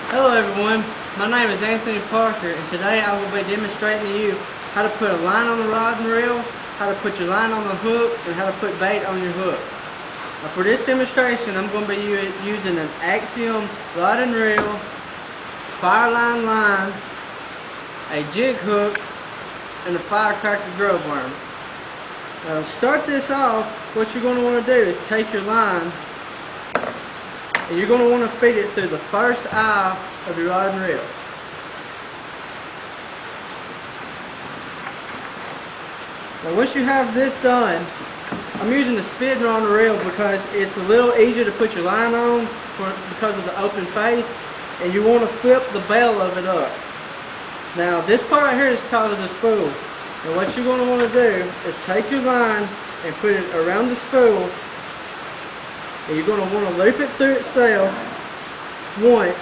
Hello everyone, my name is Anthony Parker, and today I will be demonstrating to you how to put a line on the rod and reel, how to put your line on the hook, and how to put bait on your hook. For this demonstration, I'm going to be using an Axiom rod and reel, Fireline line, a jig hook, and a firecracker grub worm. Now to start this off, what you're going to want to do is take your line and you're going to want to feed it through the first eye of your rod and reel. Now once you have this done, I'm using the spinner on the reel because it's a little easier to put your line on because of the open face, and you want to flip the bell of it up. Now this part right here is called the spool. And what you're going to want to do is take your line and put it around the spool. And you're going to want to loop it through itself once.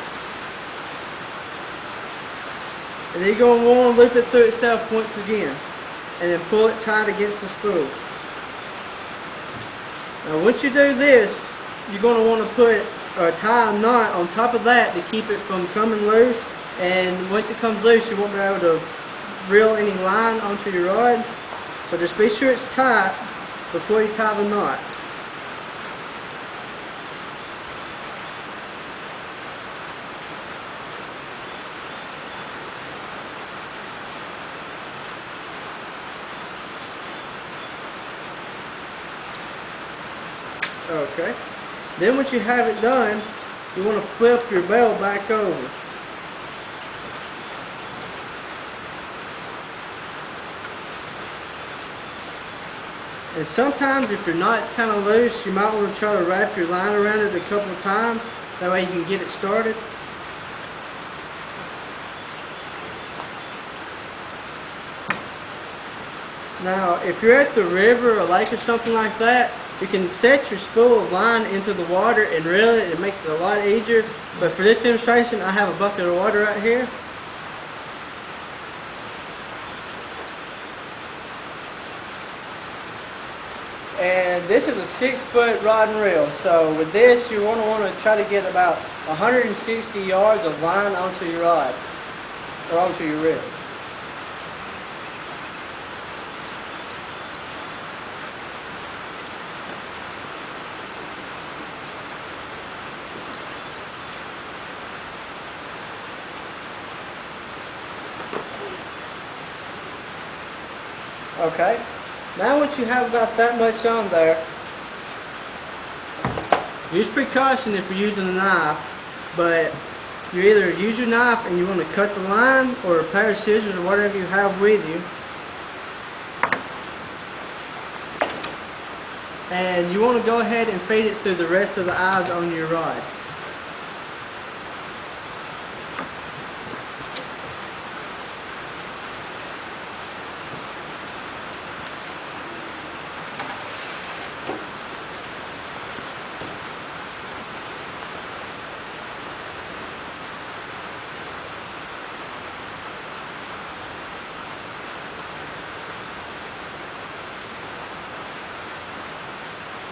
And then you're going to want to loop it through itself once again. And then pull it tight against the spool. Now once you do this, you're going to want to put or tie a knot on top of that to keep it from coming loose. And once it comes loose, you won't be able to reel any line onto your rod. So just be sure it's tight before you tie the knot. Okay. Then once you have it done, you want to flip your bell back over. And sometimes if your knot's kind of loose, you might want to try to wrap your line around it a couple of times. That way you can get it started. Now, if you're at the river or lake or something like that, you can set your spool of line into the water and reel it. It makes it a lot easier. But for this demonstration, I have a bucket of water right here. And this is a 6-foot rod and reel. So with this, you want to try to get about 160 yards of line onto your rod or onto your reel. Okay, now once you have about that much on there, use precaution if you're using a knife, but you either use your knife and you want to cut the line, or a pair of scissors or whatever you have with you, and you want to go ahead and feed it through the rest of the eyes on your rod.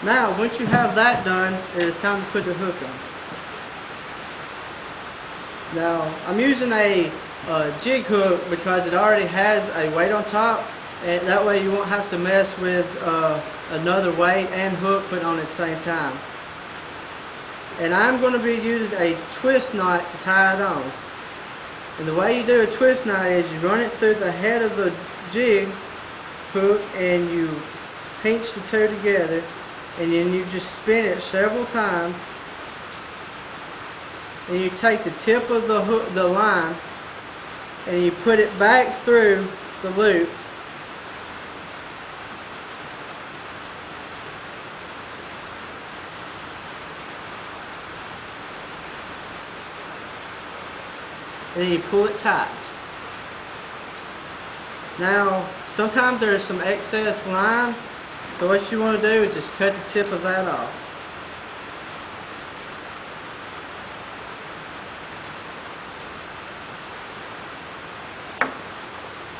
Now, once you have that done, it is time to put the hook on. Now, I'm using a jig hook because it already has a weight on top, and that way you won't have to mess with another weight and hook put on at the same time. And I'm going to be using a twist knot to tie it on. And the way you do a twist knot is you run it through the head of the jig hook and you pinch the two together. And then you just spin it several times, and you take the tip of the hook, the line, and you put it back through the loop. And then you pull it tight. Now, sometimes there's some excess line. So what you want to do is just cut the tip of that off.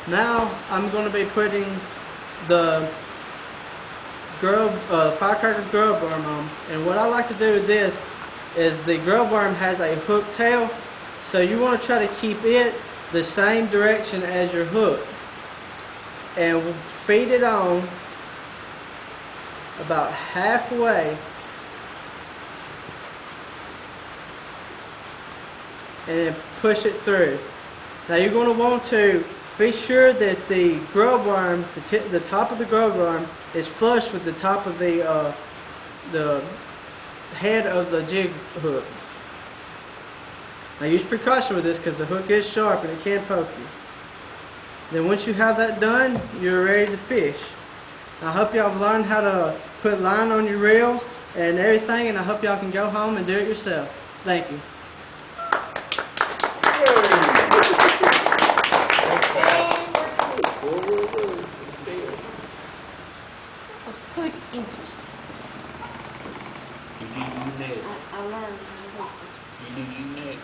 Now I'm going to be putting the firecracker grub worm on. And what I like to do with this is the grub worm has a hook tail, So you want to try to keep it the same direction as your hook. And feed it on about halfway. And then push it through. Now you're going to want to be sure that the grub worm, the top of the grub worm, is flush with the top of the head of the jig hook. Now use precaution with this because the hook is sharp and it can poke you. Then once you have that done, you're ready to fish. I hope y'all have learned how to put line on your reel and everything, and I hope y'all can go home and do it yourself. Thank you. Put interest. You did you net. I learned. You did you net.